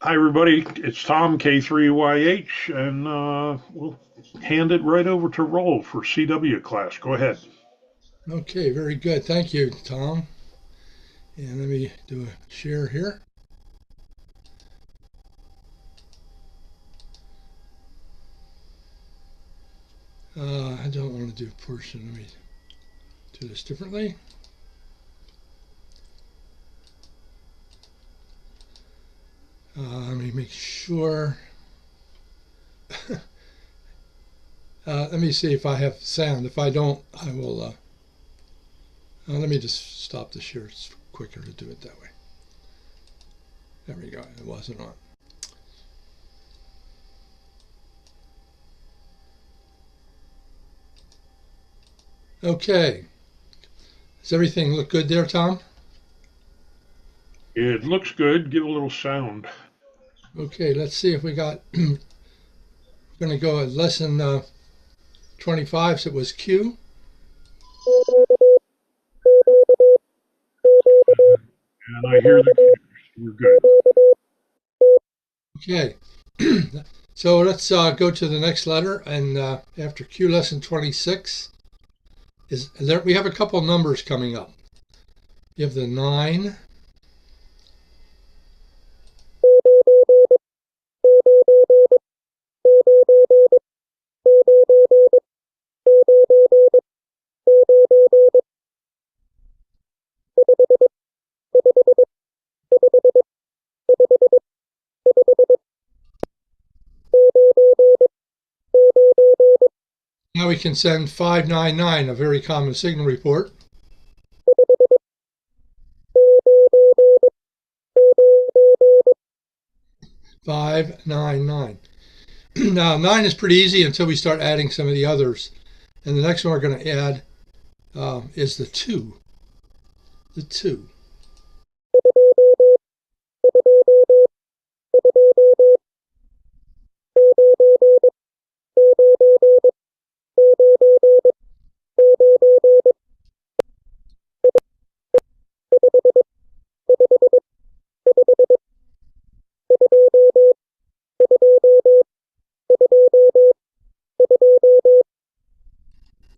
Hi, everybody. It's Tom K3YH, and we'll hand it right over to Roll for CW class. Go ahead. Okay, very good. Thank you, Tom. And let me do a share here. I don't want to do portion. Let me do this differently. Let me make sure. Let me see if I have sound. If I don't, I will. Let me just stop the share. It's quicker to do it that way. There we go. It wasn't on. Okay. Does everything look good there, Tom? It looks good. Give a little sound. Okay, let's see if we got. We're going to go at lesson 25, so it was Q. And I hear the cues. We're good. Okay. So let's go to the next letter, and after Q lesson 26 is there. We have a couple numbers coming up. You have the 9, now we can send 599, a very common signal report. "599." Now 9 is pretty easy until we start adding some of the others, and the next one we're going to add is the 2. The 2.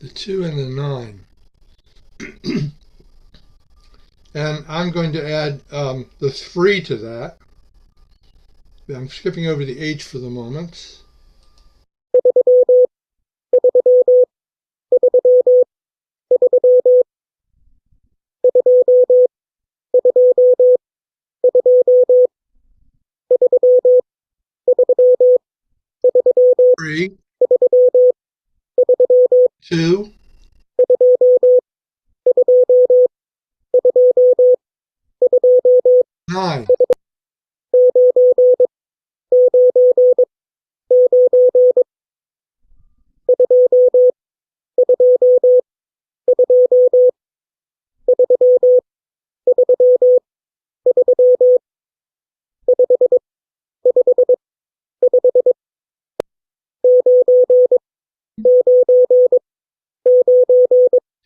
The 2 and the 9. And I'm going to add the 3 to that. I'm skipping over the H for the moment. Three, 2, 9.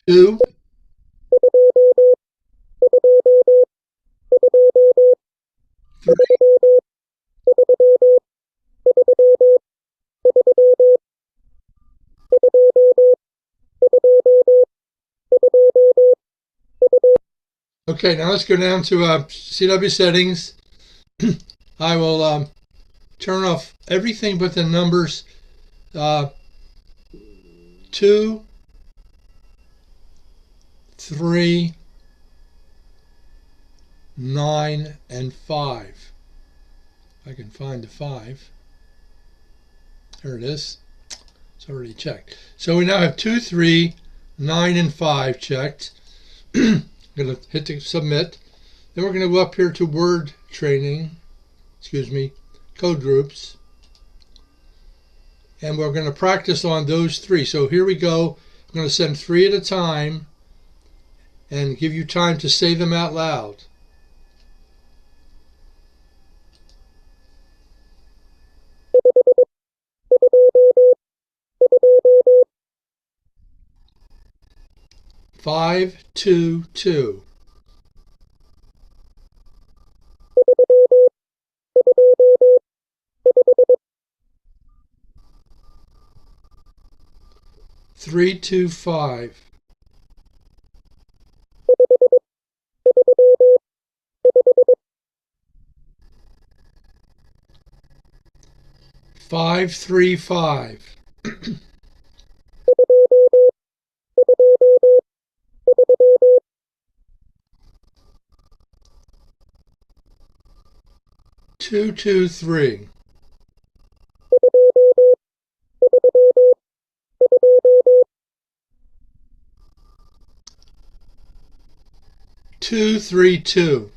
Two, 3. Okay, now let's go down to CW settings. I will turn off everything but the numbers uh, 2, 3, 9, and 5. If I can find the 5. There it is. It's already checked. So we now have 2, 3, 9, and 5 checked. I'm going to hit the submit. Then we're going to go up here to word training, code groups. And we're going to practice on those 3. So here we go. I'm going to send 3 at a time and give you time to say them out loud. Five, 2, 2. 325. 535. 223. 232.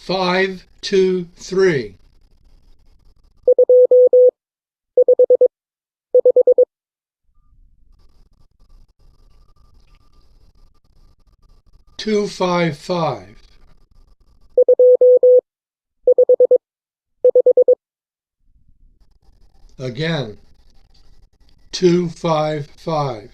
523. 255. 255.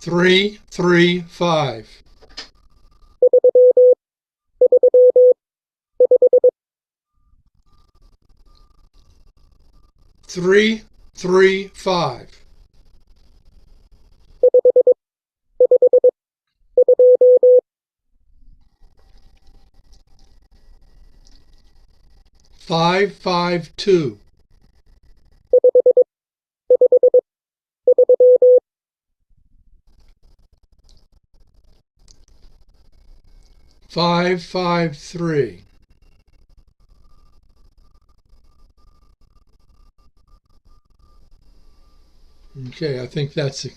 335. 335. 552. 553. Okay, I think that's the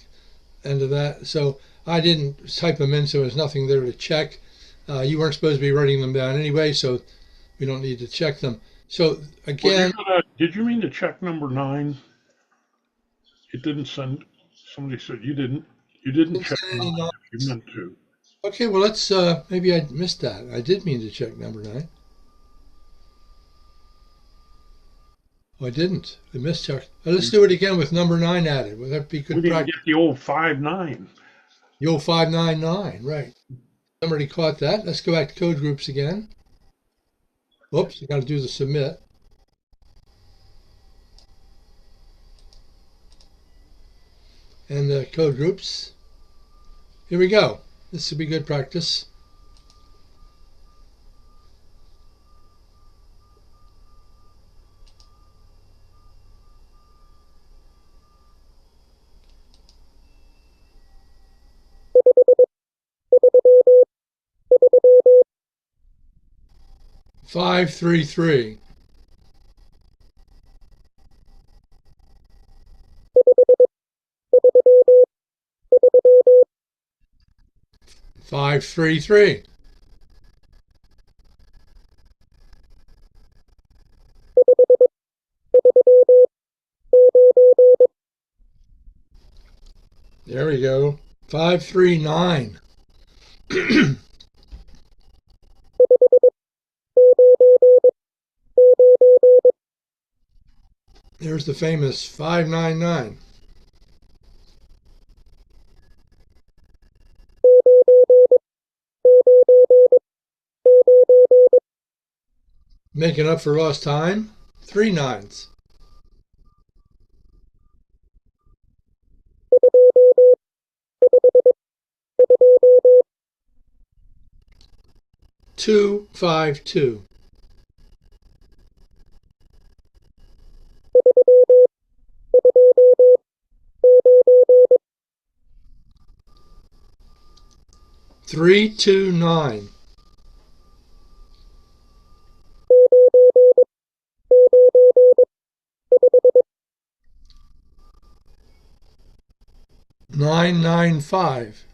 end of that. So I didn't type them in, so there's nothing there to check. You weren't supposed to be writing them down anyway, so we don't need to check them. So again, Did you mean to check number 9? It didn't send. Somebody said you didn't. You didn't check 9 if you meant to. okay, well, let's, maybe I missed that. I did mean to check number 9. Oh, I didn't. I mischecked. Let's do it again with number 9 added. Would that be good We didn't practice? get the old 5-9. The old 599, right. Somebody caught that. Let's go back to code groups again. Whoops, you got to do the submit. And the code groups. Here we go. This will be good practice. Five, 3, 3. 5, 3, 3. 5, 3, 9. There's the famous 599. Making up for lost time, 3 9s. Two, 5, 2. 3, 2, 9. 9, 9, 5.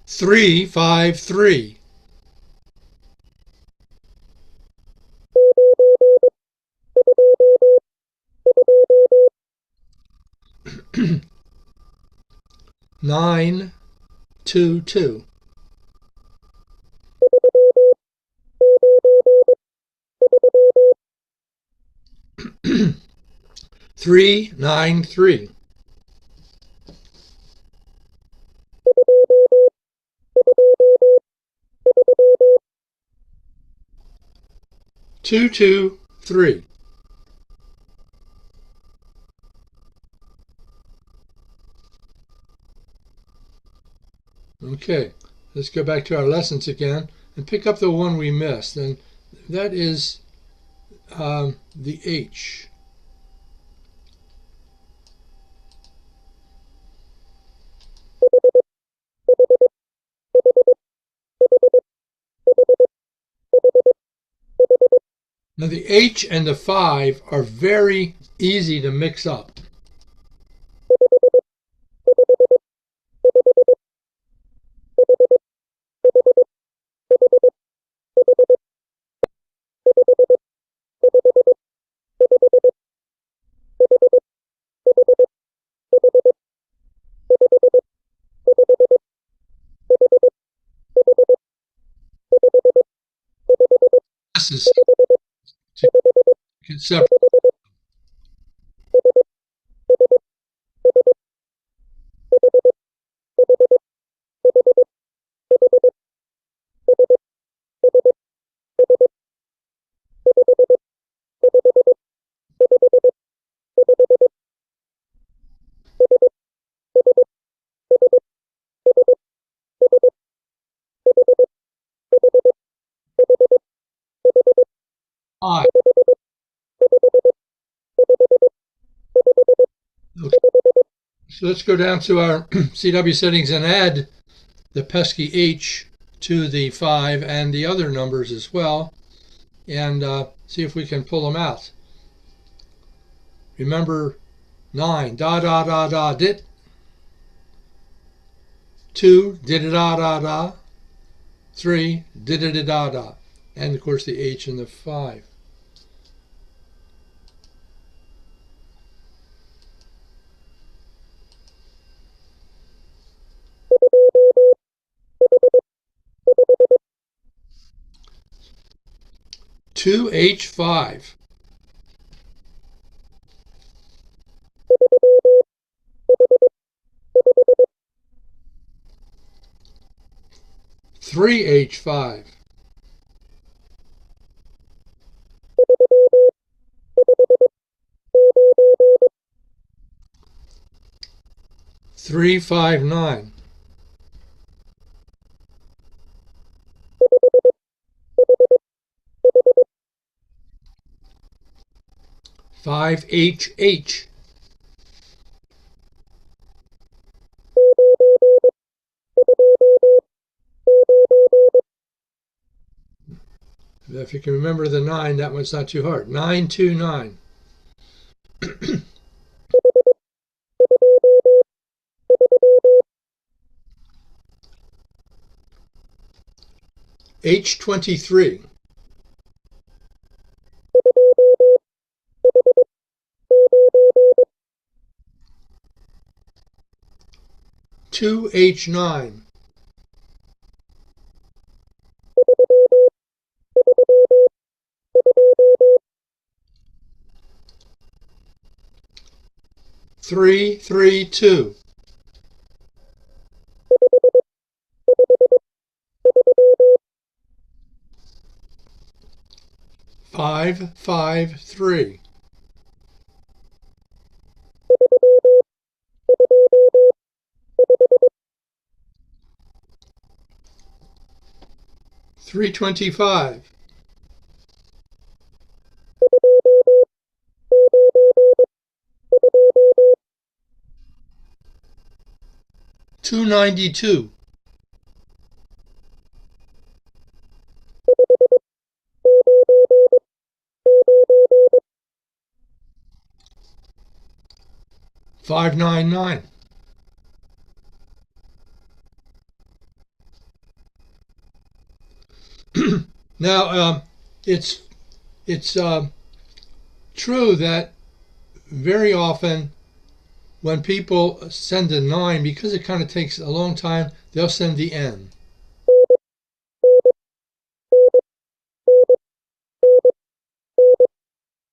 3, 5, 3. 9, 2, 2. 393. 223. Okay, let's go back to our lessons again and pick up the one we missed, and that is the H. Now the H and the 5 are very easy to mix up. This is to get separate. I. Okay. So let's go down to our CW settings and add the pesky H to the 5 and the other numbers as well, and see if we can pull them out. Remember 9, da da da da dit. 2, did da da da. 3, did da da. And of course the H and the 5. Two H5. Three H5. Three 5 9. Five H. If you can remember the 9, that one's not too hard. 929. H23. Two H9. Three 2. Five 3. Three 25. Two 92. Five 99. Now it's true that very often when people send a 9, because it kind of takes a long time, they'll send the N.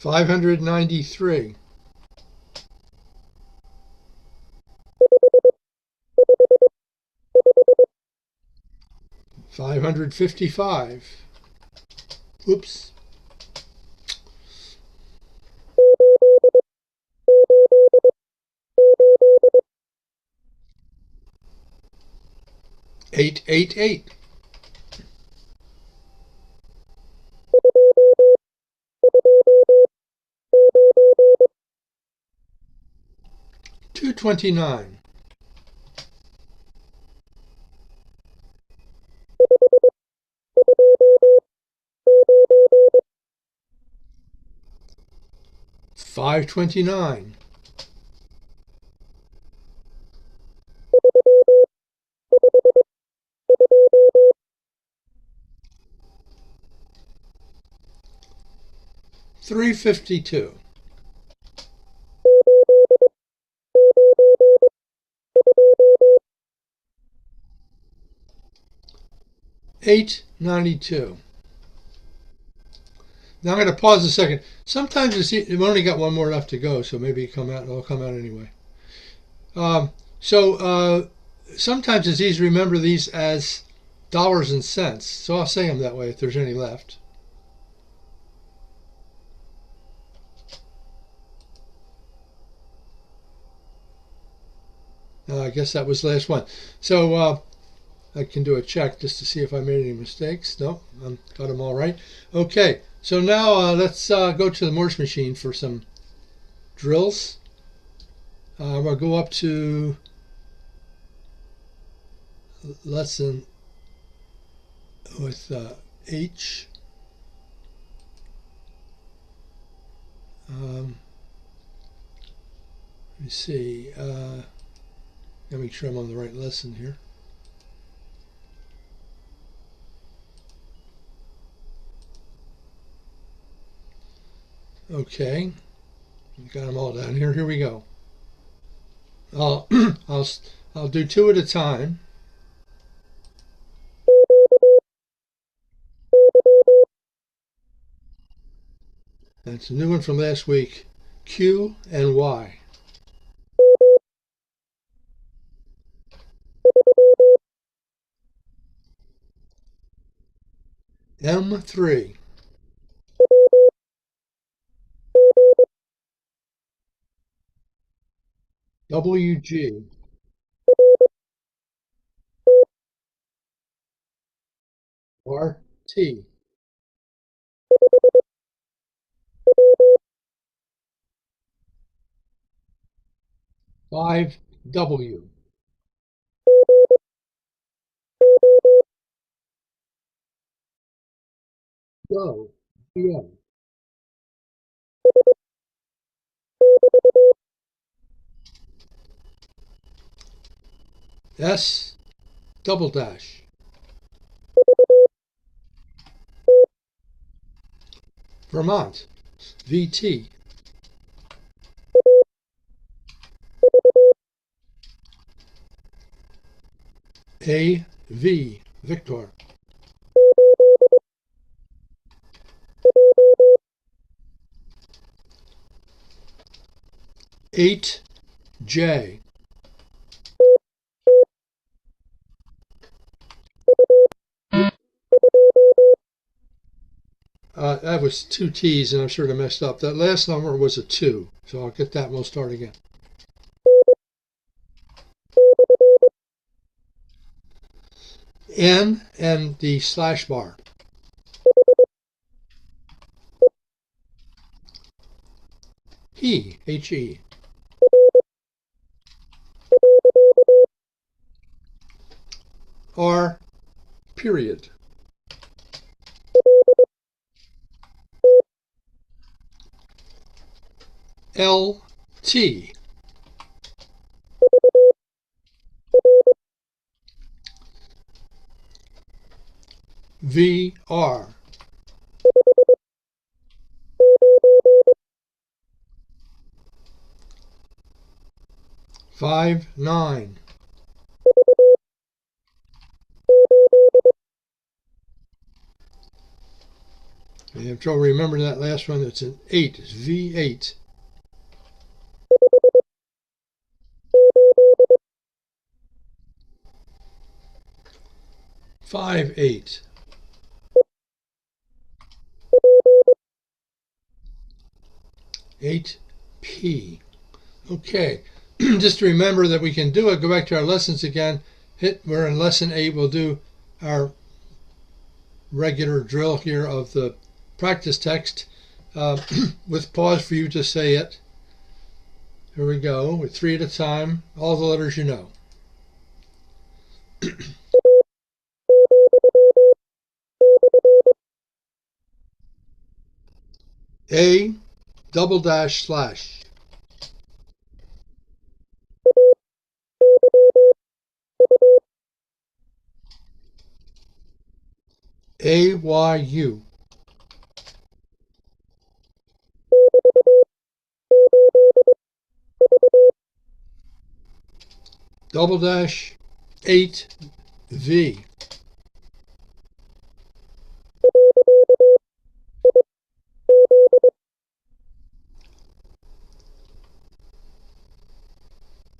593. 555. Oops. 888. 229. 529. 352. 892. Now I'm going to pause a second. Sometimes we've only got one more left to go, so maybe it'll come out anyway. Sometimes it's easy to remember these as dollars and cents, so I'll say them that way if there's any left. I guess that was the last one. So I can do a check just to see if I made any mistakes. No, I got them all right. Okay, so now let's go to the Morse machine for some drills. We'll go up to lesson with H. Let me see. Let me make sure I'm on the right lesson here. Okay, got them all down here. Here we go. I'll do two at a time. That's a new one from last week. Q and Y. M3. WG. RT. Five W. Go. PM. S double dash. Vermont. VT. AV. Victor. 8J. That was two T's, and I'm sure I messed up. That last number was a 2, so I'll get that and we'll start again. N and the slash bar. He, H-E. R, period. L, T. V, R. Five, 9. You have trouble remembering that last one. It's an 8. It's V8. Five, 8. 8P. Okay, just to remember that we can do it, go back to our lessons again. We're in lesson 8. We'll do our regular drill here of the practice text with pause for you to say it. Here we go, with 3 at a time, all the letters you know. A // AYU /8V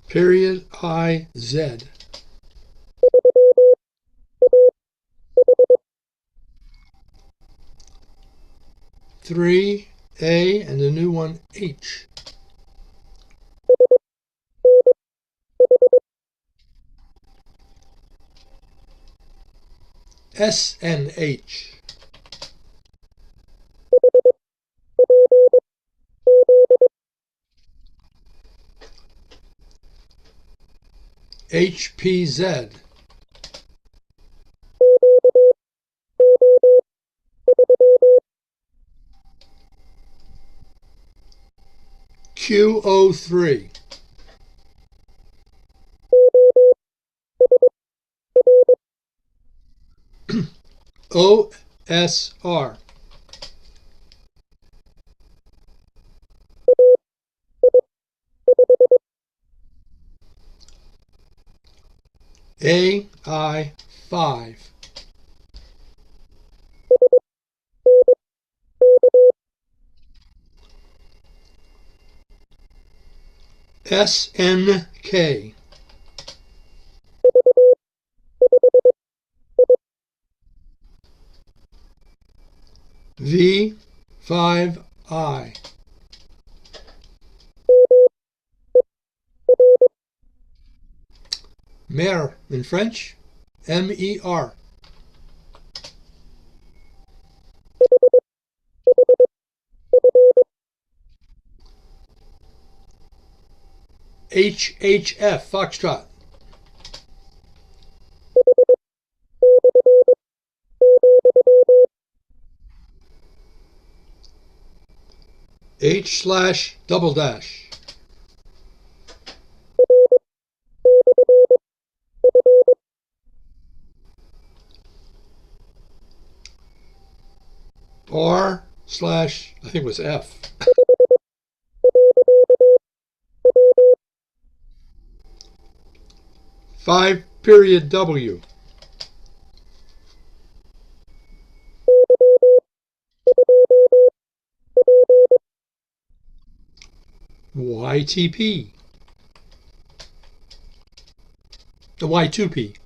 period IZ 3A and the new one H. SNH. HPZ. QO3. OSR. AI5. SNK. V5I. Mer in French, MER. HHF, Foxtrot. H/. R/ I think it was F. 5 period W. YTP. The Y2P.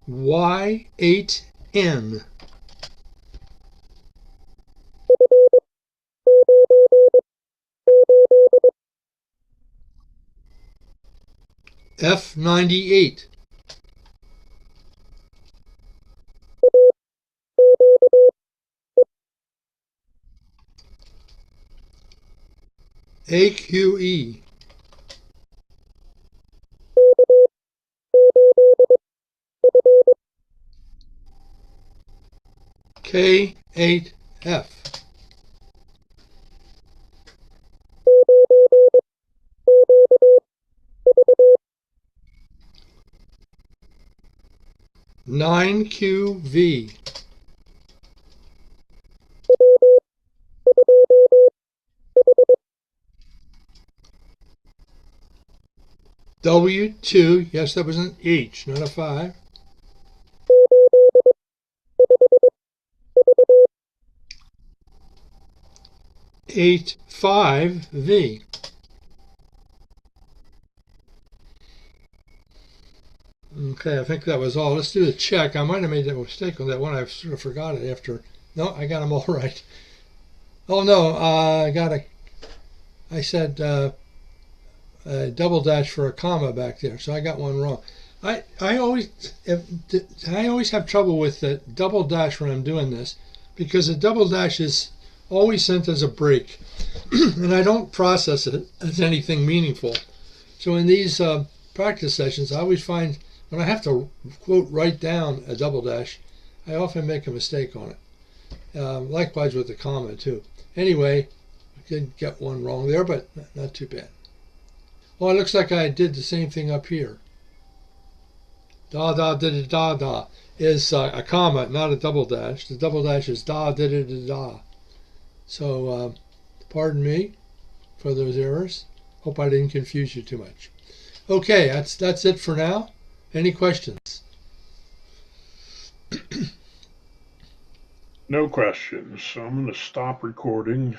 Y8N. F98. AQE. K8F. Nine QV. W2, yes, that was an H, not a 5. Eight 5V. Okay, I think that was all. Let's do the check. I might have made a mistake on that one. I sort of forgot it after. No, I got them all right. Oh no, I said a double dash for a comma back there, so I got one wrong. I always have trouble with the double dash when I'm doing this, because a double dash is always sent as a break, and I don't process it as anything meaningful. So in these practice sessions, I always find when I have to, quote, write down a double dash, I often make a mistake on it. Likewise with the comma, too. Anyway, I did get one wrong there, but not too bad. Well, it looks like I did the same thing up here. Da da da da da da is a comma, not a double dash. The double dash is da da da da da. So, pardon me for those errors. Hope I didn't confuse you too much. Okay, that's it for now. Any questions? No questions. So I'm going to stop recording.